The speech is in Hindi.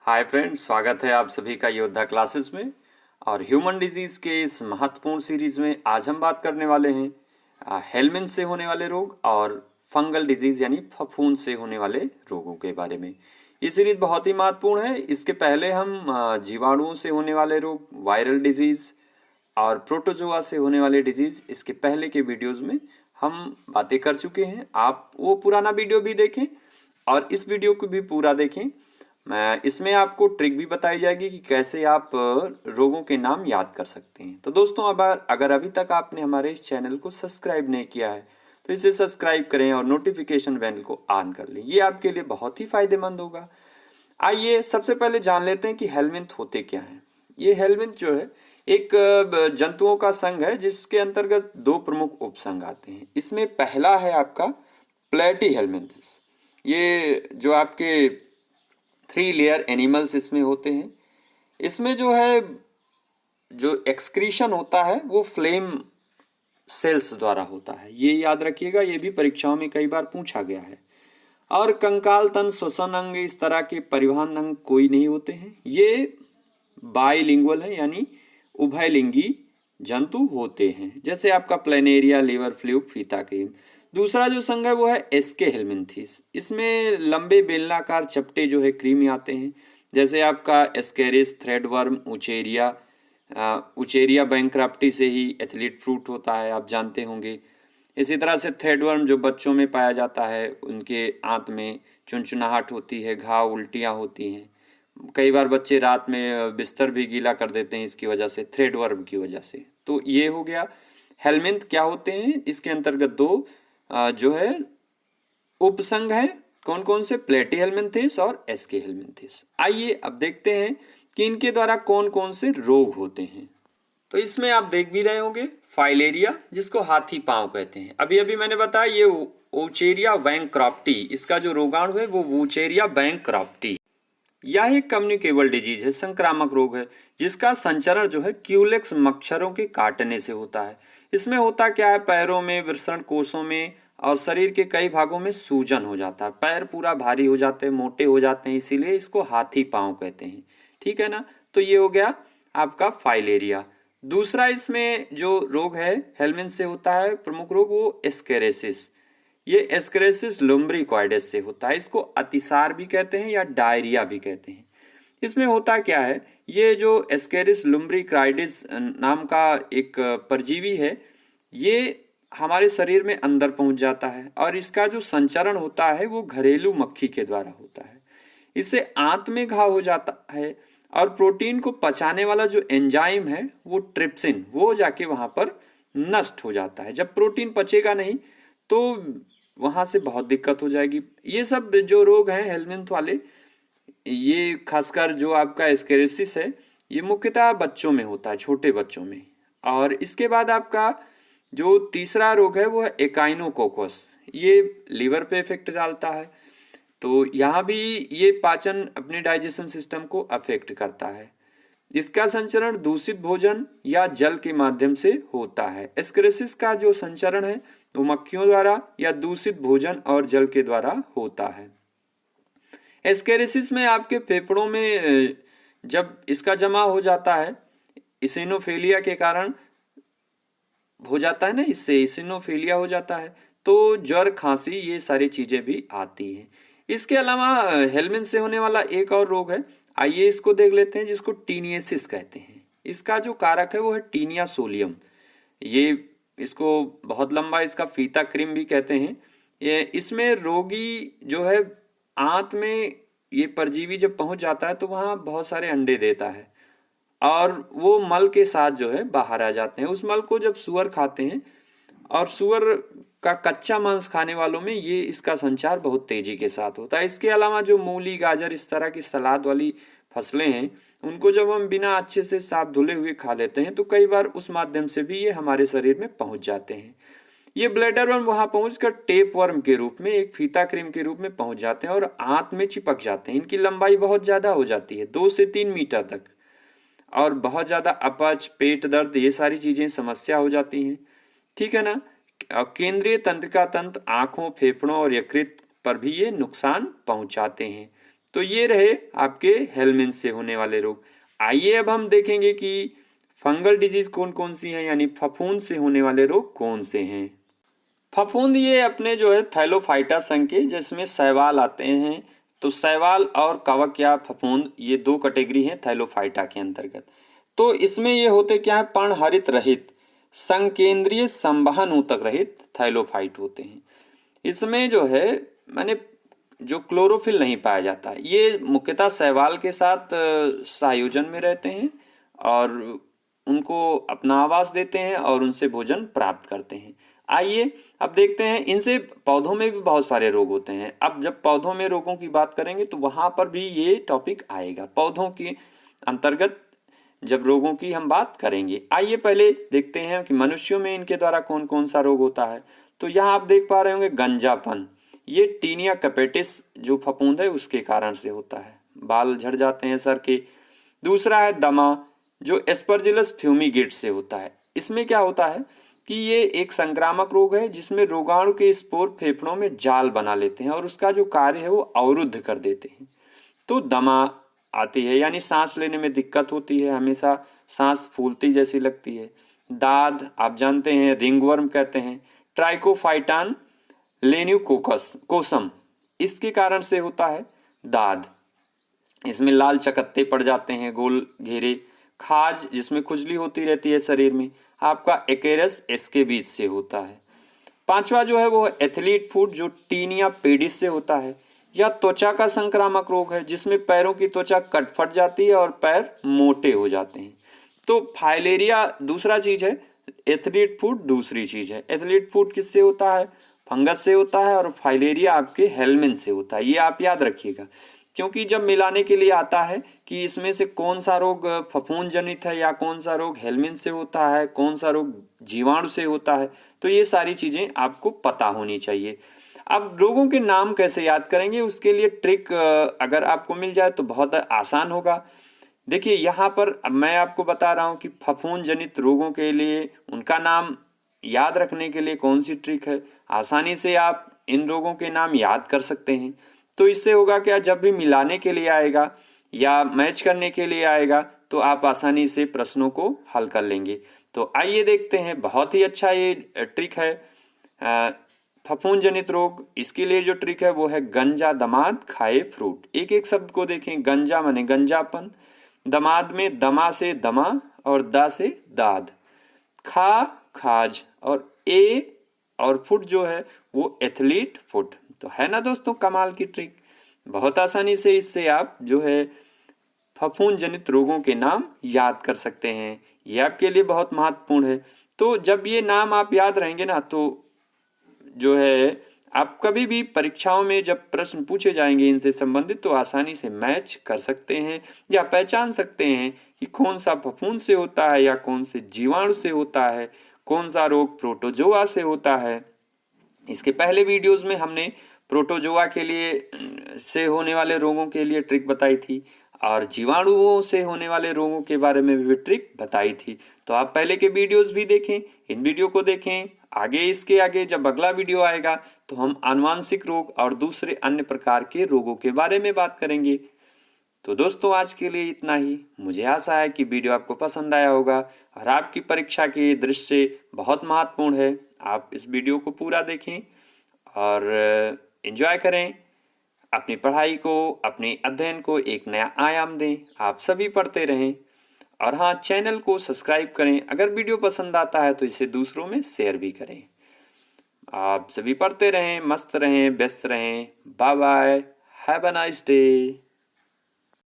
हाय फ्रेंड्स, स्वागत है आप सभी का योद्धा क्लासेस में। और ह्यूमन डिजीज़ के इस महत्वपूर्ण सीरीज़ में आज हम बात करने वाले हैं हेलमिंथ से होने वाले रोग और फंगल डिजीज़ यानी फफूंद से होने वाले रोगों के बारे में। ये सीरीज़ बहुत ही महत्वपूर्ण है। इसके पहले हम जीवाणुओं से होने वाले रोग, वायरल डिजीज़ और प्रोटोजोआ से होने वाले डिजीज़, इसके पहले के वीडियोज़ में हम बातें कर चुके हैं। आप वो पुराना वीडियो भी देखें और इस वीडियो को भी पूरा देखें। मैं इसमें आपको ट्रिक भी बताई जाएगी कि कैसे आप रोगों के नाम याद कर सकते हैं। तो दोस्तों, अब अगर अभी तक आपने हमारे इस चैनल को सब्सक्राइब नहीं किया है तो इसे सब्सक्राइब करें और नोटिफिकेशन बेल को ऑन कर लें। ये आपके लिए बहुत ही फायदेमंद होगा। आइए सबसे पहले जान लेते हैं कि हेलमिंथ होते क्या हैं। ये हेलमिंथ जो है एक जंतुओं का संघ है जिसके अंतर्गत दो प्रमुख उपसंघ आते हैं। इसमें पहला है आपका प्लेटी हेलमिंथस। ये जो आपके 3 लेयर एनिमल्स इसमें होते हैं। इसमें जो है जो एक्सक्रीशन होता है वो फ्लेम सेल्स द्वारा होता है। ये याद रखिएगा, ये भी परीक्षाओं में कई बार पूछा गया है। और कंकाल तंत्र, श्वसन अंग, इस तरह के परिवहन अंग कोई नहीं होते हैं। ये बाइलिंगुअल है यानी उभयलिंगी जंतु होते हैं, जैसे आपका प्लेनेरिया, लीवर फ्लूक, फीता क्रीम। दूसरा जो संघ है वो है एस्के हेलमिंथिस। इसमें लंबे बेलनाकार चपटे जो है क्रीमी आते हैं, जैसे आपका एस्केरिस, थ्रेडवर्म, उचेरिया बैंक्राफ्टी से ही एथलीट फ्रूट होता है, आप जानते होंगे। इसी तरह से थ्रेडवर्म जो बच्चों में पाया जाता है, उनके आंत में चुनचुनाहट होती है, घाव, उल्टियाँ होती हैं। कई बार बच्चे रात में बिस्तर भी गीला कर देते हैं इसकी वजह से, थ्रेडवर्म की वजह से। तो ये हो गया हेलमिंथ। क्या होते हैं इसके अंतर्गत दो जो है उपसंघ है, कौन कौन से? प्लेटी हेलमिंथिस और एस्के हेलमिंथिस। आइए अब देखते हैं कि इनके द्वारा कौन कौन से रोग होते हैं। तो इसमें आप देख भी रहे होंगे फाइलेरिया, जिसको हाथी पांव कहते हैं। अभी अभी मैंने बताया ये वूचेरिया बैंक्राफ्टी, इसका जो रोगाणु है वो वूचेरिया बैंक्राफ्टी। यह एक कम्युनिकेबल डिजीज है, संक्रामक रोग है, जिसका संचरण जो है क्यूलेक्स मच्छरों के काटने से होता है। इसमें होता क्या है, पैरों में, वृषण कोषों में और शरीर के कई भागों में सूजन हो जाता है। पैर पूरा भारी हो जाते हैं, मोटे हो जाते हैं, इसीलिए इसको हाथी पांव कहते हैं। ठीक है ना। तो ये हो गया आपका फाइलेरिया। दूसरा इसमें जो रोग है हेलमिंथ से होता है प्रमुख रोग, वो एस्केरेसिस। ये एस्केरेसिस लुम्ब्रिकॉइडेस से होता है। इसको अतिसार भी कहते हैं या डायरिया भी कहते हैं। इसमें होता क्या है, ये जो एस्केरिस लुम्ब्रिकॉइडेस नाम का एक परजीवी है, ये हमारे शरीर में अंदर पहुंच जाता है और इसका जो संचरण होता है वो घरेलू मक्खी के द्वारा होता है। इससे आंत में घाव हो जाता है और प्रोटीन को पचाने वाला जो एंजाइम है वो ट्रिप्सिन, वो जाके वहां पर नष्ट हो जाता है। जब प्रोटीन पचेगा नहीं तो वहां से बहुत दिक्कत हो जाएगी। ये सब जो रोग हैं हेलमिंथ वाले, ये खासकर जो आपका एस्केरेसिस है, ये मुख्यतः बच्चों में होता है, छोटे बच्चों में। और इसके बाद आपका जो तीसरा रोग है वो है एकाइनोकोकस। ये लीवर पे इफेक्ट डालता है, तो यहाँ भी ये पाचन, अपने डाइजेशन सिस्टम को अफेक्ट करता है। इसका संचरण दूषित भोजन या जल के माध्यम से होता है। एस्केरेसिस का जो संचरण है वो मक्खियों द्वारा या दूषित भोजन और जल के द्वारा होता है। एस्केरेसिस में आपके फेफड़ों में जब इसका जमा हो जाता है, इसिनोफिलिया के कारण हो जाता है ना, इससे इसिनोफिलिया हो जाता है, तो ज्वर, खांसी, ये सारी चीजें भी आती हैं। इसके अलावा हेलमिंथ से होने वाला एक और रोग है, आइए इसको देख लेते हैं, जिसको टीनियसिस कहते हैं। इसका जो कारक है वो है टीनिया सोलियम। ये इसको बहुत लंबा इसका फीता क्रीम भी कहते हैं। ये इसमें रोगी जो है आंत में ये परजीवी जब पहुंच जाता है तो वहाँ बहुत सारे अंडे देता है और वो मल के साथ जो है बाहर आ जाते हैं। उस मल को जब सुअर खाते हैं, और सुअर का कच्चा मांस खाने वालों में ये इसका संचार बहुत तेजी के साथ होता है। इसके अलावा जो मूली, गाजर, इस तरह की सलाद वाली फसलें हैं, उनको जब हम बिना अच्छे से साफ धुले हुए खा लेते हैं तो कई बार उस माध्यम से भी ये हमारे शरीर में पहुंच जाते हैं। ये ब्लैडर वर्म वहां पहुंचकर टेप वर्म के रूप में, एक फीता क्रीम के रूप में पहुंच जाते हैं और आंत में चिपक जाते हैं। इनकी लंबाई बहुत ज्यादा हो जाती है, 2 से 3 मीटर तक, और बहुत ज्यादा अपच, पेट दर्द, ये सारी चीजें समस्या हो जाती हैं। ठीक है ना। केंद्रीय तंत्रिका तंत्र, आंखों, फेफड़ों और यकृत पर भी ये नुकसान पहुंचाते हैं। तो ये रहे आपके हेलमिंथ से होने वाले रोग। आइए अब हम देखेंगे कि फंगल डिजीज कौन कौन सी हैं, यानी फफूंद से होने वाले रोग कौन से हैं। फफूंद ये अपने जो है थैलोफाइटा संघ के, जिसमें शैवाल आते हैं। तो शैवाल और कवक या फफूंद ये दो कैटेगरी हैं थैलोफाइटा के अंतर्गत। तो इसमें ये होते क्या है, पर्णहरित रहित संकेंद्रीय संवहन ऊतक रहित थैलोफाइट होते हैं। इसमें जो है माने जो क्लोरोफिल नहीं पाया जाता, ये मुख्यतः शैवाल के साथ संयोजन में रहते हैं और उनको अपना आवास देते हैं और उनसे भोजन प्राप्त करते हैं। आइए अब देखते हैं, इनसे पौधों में भी बहुत सारे रोग होते हैं। अब जब पौधों में रोगों की बात करेंगे तो वहां पर भी ये टॉपिक आएगा, पौधों के अंतर्गत जब रोगों की हम बात करेंगे। आइए पहले देखते हैं कि मनुष्यों में इनके द्वारा कौन कौन सा रोग होता है। तो यहाँ आप देख पा रहे होंगे गंजापन, ये टीनिया कैपेटिस जो फफूंद है उसके कारण से होता है, बाल झड़ जाते हैं सर के। दूसरा है दमा, जो एस्परजिलस फ्यूमिगेट से होता है। इसमें क्या होता है कि ये एक संक्रामक रोग है जिसमें रोगाणु के स्पोर फेफड़ों में जाल बना लेते हैं और उसका जो कार्य है वो अवरुद्ध कर देते हैं। तो दमा आती है, यानी सांस लेने में दिक्कत होती है, हमेशा सांस फूलती जैसी लगती है। दाद आप जानते हैं, रिंगवर्म कहते हैं, ट्राइकोफाइटान लेन्यूकोकस कोसम, इसके कारण से होता है दाद। इसमें लाल चकत्ते पड़ जाते हैं, गोल घेरे। खाज, जिसमें खुजली होती रहती है शरीर में, आपका एकेरस एस्केबीज से होता है। पांचवा जो है वो एथलीट फुट, जो टीनिया पेडिस से होता है। यह त्वचा का संक्रामक रोग है जिसमें पैरों की त्वचा कट फट जाती है और पैर मोटे हो जाते हैं। तो फाइलेरिया दूसरा चीज है, एथलीट फुट दूसरी चीज है। एथलीट फुट किससे होता है, फंगस से होता है, और फाइलेरिया आपके हेलमिंथ से होता है। ये आप याद रखिएगा, क्योंकि जब मिलाने के लिए आता है कि इसमें से कौन सा रोग फफूंद जनित है या कौन सा रोग हेलमिंथ से होता है, कौन सा रोग जीवाणु से होता है, तो ये सारी चीजें आपको पता होनी चाहिए। अब रोगों के नाम कैसे याद करेंगे, उसके लिए ट्रिक अगर आपको मिल जाए तो बहुत आसान होगा। देखिए यहाँ पर मैं आपको बता रहा हूँ कि फफूंद जनित रोगों के लिए उनका नाम याद रखने के लिए कौन सी ट्रिक है। आसानी से आप इन रोगों के नाम याद कर सकते हैं। तो इससे होगा क्या, जब भी मिलाने के लिए आएगा या मैच करने के लिए आएगा तो आप आसानी से प्रश्नों को हल कर लेंगे। तो आइए देखते हैं, बहुत ही अच्छा ये ट्रिक है फफूंद जनित रोग। इसके लिए जो ट्रिक है वो है गंजा दमाद खाए फ्रूट। एक एक शब्द को देखें, गंजा माने गंजापन, दमाद में दमा से दमा और दा से दाद, खा खाज, और ए और फुट जो है वो एथलीट फुट। तो है ना दोस्तों कमाल की ट्रिक, बहुत आसानी से इससे आप जो है फफूंद जनित रोगों के नाम याद कर सकते हैं। ये आपके लिए बहुत महत्वपूर्ण है। तो जब ये नाम आप याद रहेंगे ना, तो जो है आप कभी भी परीक्षाओं में जब प्रश्न पूछे जाएंगे इनसे संबंधित, तो आसानी से मैच कर सकते हैं या पहचान सकते हैं कि कौन सा फफूंद से होता है या कौन से जीवाणु से होता है, कौन सा रोग प्रोटोजोआ से होता है। इसके पहले वीडियोस में हमने प्रोटोजोआ के लिए से होने वाले रोगों के लिए ट्रिक बताई थी और जीवाणुओं से होने वाले रोगों के बारे में भी ट्रिक बताई थी। तो आप पहले के वीडियोस भी देखें, इन वीडियो को देखें। आगे इसके आगे जब अगला वीडियो आएगा तो हम आनुवांशिक रोग और दूसरे अन्य प्रकार के रोगों के बारे में बात करेंगे। तो दोस्तों आज के लिए इतना ही। मुझे आशा है कि वीडियो आपको पसंद आया होगा और आपकी परीक्षा की दृष्टि से बहुत महत्वपूर्ण है। आप इस वीडियो को पूरा देखें और एंजॉय करें, अपनी पढ़ाई को, अपने अध्ययन को एक नया आयाम दें। आप सभी पढ़ते रहें और हाँ, चैनल को सब्सक्राइब करें। अगर वीडियो पसंद आता है तो इसे दूसरों में शेयर भी करें। आप सभी पढ़ते रहें, मस्त रहें, व्यस्त रहें। Bye bye, have a nice day.